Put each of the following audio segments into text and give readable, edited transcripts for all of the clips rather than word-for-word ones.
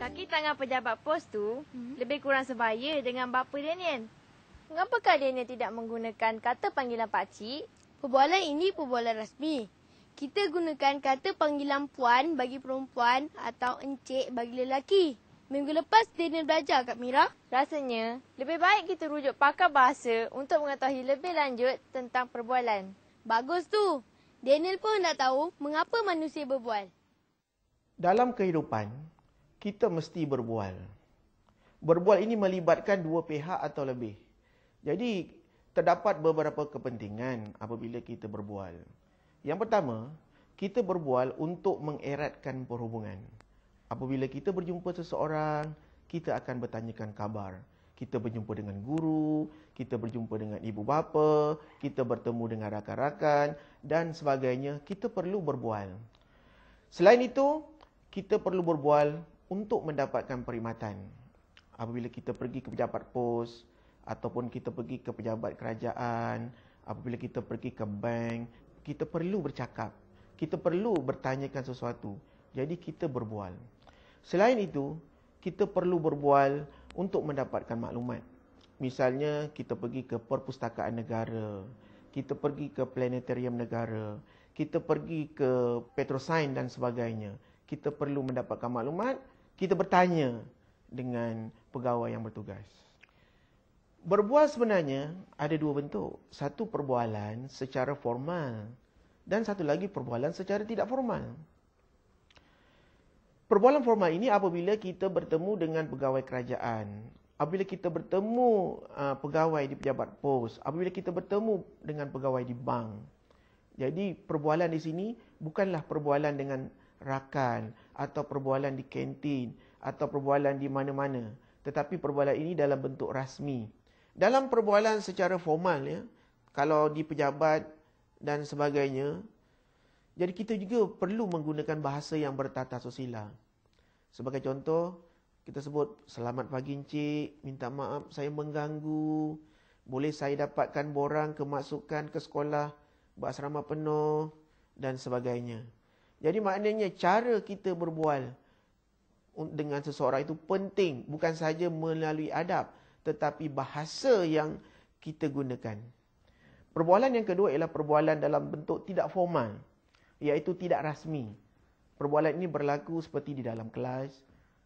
Kaki tangan pejabat pos tu lebih kurang sebaya dengan bapa Daniel. Mengapakah Daniel tidak menggunakan kata panggilan pakcik? Perbualan ini perbualan rasmi. Kita gunakan kata panggilan puan bagi perempuan atau encik bagi lelaki. Minggu lepas Daniel belajar kat Mira. Rasanya lebih baik kita rujuk pakar bahasa untuk mengetahui lebih lanjut tentang perbualan. Bagus tu. Daniel pun nak tahu mengapa manusia berbual. Dalam kehidupan, kita mesti berbual. Berbual ini melibatkan dua pihak atau lebih. Jadi, terdapat beberapa kepentingan apabila kita berbual. Yang pertama, kita berbual untuk mengeratkan perhubungan. Apabila kita berjumpa seseorang, kita akan bertanyakan khabar. Kita berjumpa dengan guru, kita berjumpa dengan ibu bapa, kita bertemu dengan rakan-rakan dan sebagainya. Kita perlu berbual. Selain itu, kita perlu berbual untuk mendapatkan perkhidmatan. Apabila kita pergi ke pejabat pos ataupun kita pergi ke pejabat kerajaan, apabila kita pergi ke bank, kita perlu bercakap. Kita perlu bertanyakan sesuatu. Jadi kita berbual. Selain itu, kita perlu berbual untuk mendapatkan maklumat. Misalnya, kita pergi ke perpustakaan negara, kita pergi ke planetarium negara, kita pergi ke Petrosains dan sebagainya. Kita perlu mendapatkan maklumat, kita bertanya dengan pegawai yang bertugas. Berbual sebenarnya ada dua bentuk. Satu perbualan secara formal dan satu lagi perbualan secara tidak formal. Perbualan formal ini apabila kita bertemu dengan pegawai kerajaan, apabila kita bertemu pegawai di pejabat pos, apabila kita bertemu dengan pegawai di bank. Jadi perbualan di sini bukanlah perbualan dengan rakan atau perbualan di kantin atau perbualan di mana-mana, tetapi perbualan ini dalam bentuk rasmi. Dalam perbualan secara formal, ya, kalau di pejabat dan sebagainya, jadi kita juga perlu menggunakan bahasa yang bertata susila. Sebagai contoh, kita sebut, "Selamat pagi encik, minta maaf saya mengganggu. Boleh saya dapatkan borang kemasukan ke sekolah berasrama penuh," dan sebagainya. Jadi maknanya cara kita berbual dengan seseorang itu penting. Bukan sahaja melalui adab, tetapi bahasa yang kita gunakan. Perbualan yang kedua ialah perbualan dalam bentuk tidak formal, iaitu tidak rasmi. Perbualan ini berlaku seperti di dalam kelas,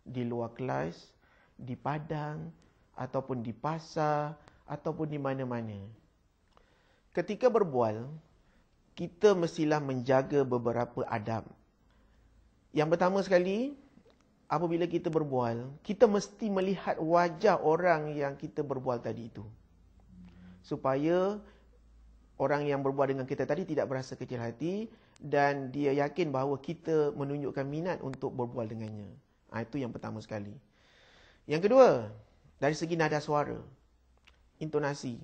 di luar kelas, di padang, ataupun di pasar, ataupun di mana-mana. Ketika berbual, kita mestilah menjaga beberapa adab. Yang pertama sekali, apabila kita berbual, kita mesti melihat wajah orang yang kita berbual tadi itu. Supaya orang yang berbual dengan kita tadi tidak berasa kecil hati dan dia yakin bahawa kita menunjukkan minat untuk berbual dengannya. Itu yang pertama sekali. Yang kedua, dari segi nada suara, intonasi.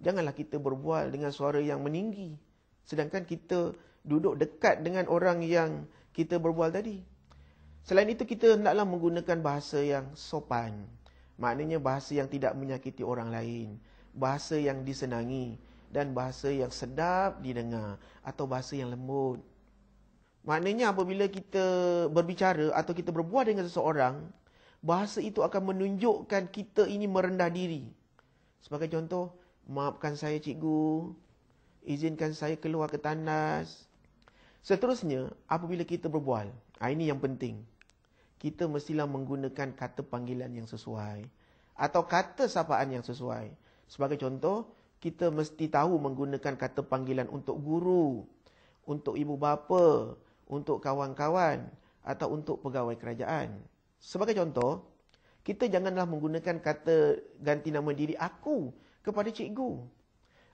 Janganlah kita berbual dengan suara yang meninggi, sedangkan kita duduk dekat dengan orang yang kita berbual tadi. Selain itu, kita hendaklah menggunakan bahasa yang sopan. Maknanya bahasa yang tidak menyakiti orang lain, bahasa yang disenangi, dan bahasa yang sedap didengar, atau bahasa yang lembut. Maknanya apabila kita berbicara atau kita berbual dengan seseorang, bahasa itu akan menunjukkan kita ini merendah diri. Sebagai contoh, "Maafkan saya cikgu, izinkan saya keluar ke tandas." Seterusnya, apabila kita berbual, ini yang penting. Kita mestilah menggunakan kata panggilan yang sesuai atau kata sapaan yang sesuai. Sebagai contoh, kita mesti tahu menggunakan kata panggilan untuk guru, untuk ibu bapa, untuk kawan-kawan atau untuk pegawai kerajaan. Sebagai contoh, kita janganlah menggunakan kata ganti nama diri aku kepada cikgu,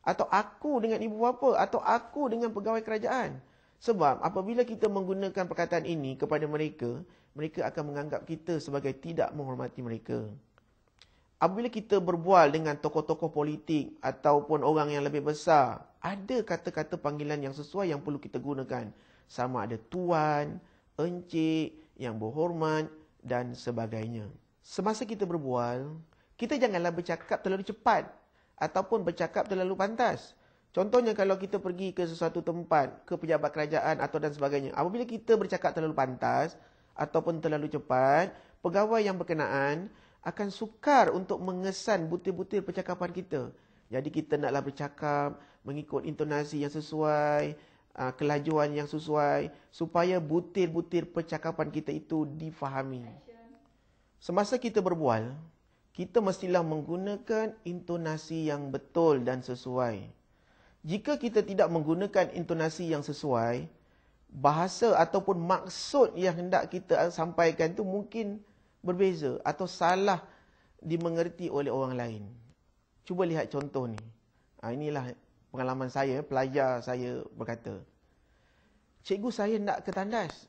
atau aku dengan ibu bapa, atau aku dengan pegawai kerajaan. Sebab apabila kita menggunakan perkataan ini kepada mereka, mereka akan menganggap kita sebagai tidak menghormati mereka. Apabila kita berbual dengan tokoh-tokoh politik ataupun orang yang lebih besar, ada kata-kata panggilan yang sesuai yang perlu kita gunakan. Sama ada tuan, encik, yang berhormat dan sebagainya. Semasa kita berbual, kita janganlah bercakap terlalu cepat ataupun bercakap terlalu pantas. Contohnya kalau kita pergi ke sesuatu tempat, ke pejabat kerajaan atau dan sebagainya. Apabila kita bercakap terlalu pantas ataupun terlalu cepat, pegawai yang berkenaan akan sukar untuk mengesan butir-butir percakapan kita. Jadi kita naklah bercakap mengikut intonasi yang sesuai, kelajuan yang sesuai, supaya butir-butir percakapan kita itu difahami. Semasa kita berbual, kita mestilah menggunakan intonasi yang betul dan sesuai. Jika kita tidak menggunakan intonasi yang sesuai, bahasa ataupun maksud yang hendak kita sampaikan itu mungkin berbeza atau salah dimengerti oleh orang lain. Cuba lihat contoh ni. Inilah pengalaman saya, pelajar saya berkata, cikgu saya hendak ke tandas.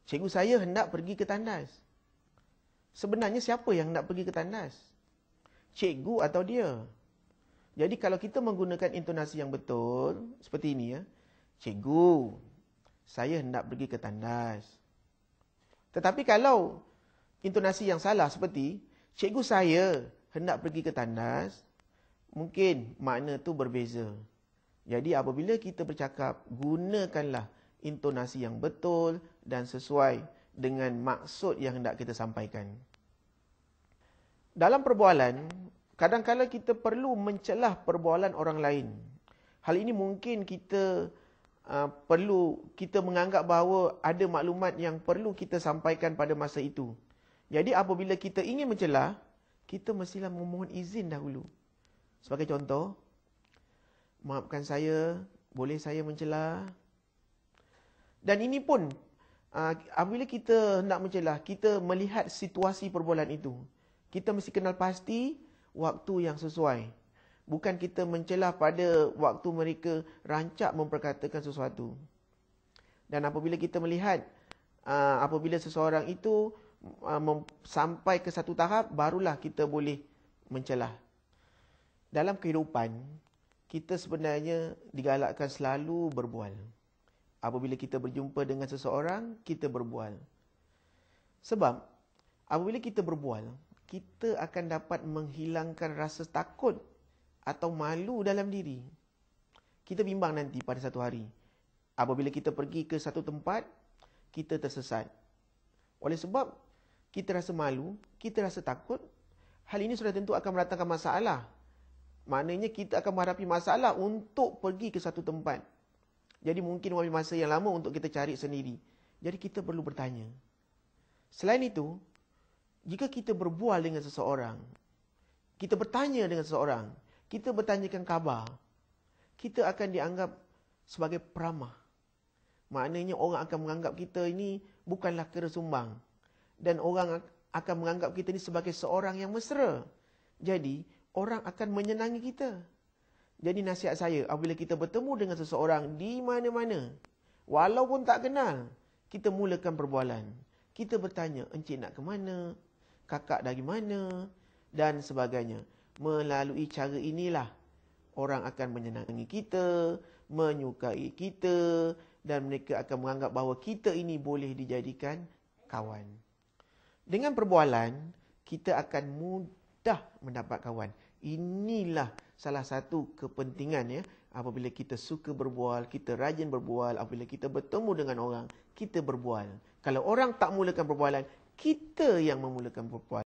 Cikgu saya hendak pergi ke tandas. Sebenarnya siapa yang hendak pergi ke tandas? Cikgu atau dia? Jadi kalau kita menggunakan intonasi yang betul, seperti ini ya. Cikgu, saya hendak pergi ke tandas. Tetapi kalau intonasi yang salah seperti, cikgu saya hendak pergi ke tandas, mungkin makna tu berbeza. Jadi apabila kita bercakap, gunakanlah intonasi yang betul dan sesuai dengan maksud yang hendak kita sampaikan. Dalam perbualan, kadang-kadang kita perlu mencelah perbualan orang lain. Hal ini mungkin kita perlu kita menganggap bahawa ada maklumat yang perlu kita sampaikan pada masa itu. Jadi apabila kita ingin mencelah, kita mestilah memohon izin dahulu. Sebagai contoh, maafkan saya, boleh saya mencelah? Dan ini pun, apabila kita hendak mencelah, kita melihat situasi perbualan itu. Kita mesti kenal pasti waktu yang sesuai. Bukan kita mencelah pada waktu mereka rancak memperkatakan sesuatu. Dan apabila kita melihat, apabila seseorang itu sampai ke satu tahap, barulah kita boleh mencelah. Dalam kehidupan, kita sebenarnya digalakkan selalu berbual. Apabila kita berjumpa dengan seseorang, kita berbual. Sebab, apabila kita berbual, kita akan dapat menghilangkan rasa takut atau malu dalam diri. Kita bimbang nanti pada satu hari. Apabila kita pergi ke satu tempat, kita tersesat. Oleh sebab kita rasa malu, kita rasa takut, hal ini sudah tentu akan mendatangkan masalah. Maknanya kita akan menghadapi masalah untuk pergi ke satu tempat. Jadi mungkin mengambil masa yang lama untuk kita cari sendiri. Jadi kita perlu bertanya. Selain itu, jika kita berbual dengan seseorang, kita bertanya dengan seseorang, kita bertanyakan khabar, kita akan dianggap sebagai peramah. Maknanya orang akan menganggap kita ini bukanlah kera sumbang. Dan orang akan menganggap kita ini sebagai seorang yang mesra. Jadi, orang akan menyenangi kita. Jadi nasihat saya, apabila kita bertemu dengan seseorang di mana-mana, walaupun tak kenal, kita mulakan perbualan. Kita bertanya, encik nak ke mana? Kakak dari mana? Dan sebagainya. Melalui cara inilah, orang akan menyenangi kita, menyukai kita, dan mereka akan menganggap bahawa kita ini boleh dijadikan kawan. Dengan perbualan, kita akan mudah mendapat kawan. Inilah salah satu kepentingan ya. Apabila kita suka berbual, kita rajin berbual. Apabila kita bertemu dengan orang, kita berbual. Kalau orang tak mulakan perbualan, kita yang memulakan perbualan.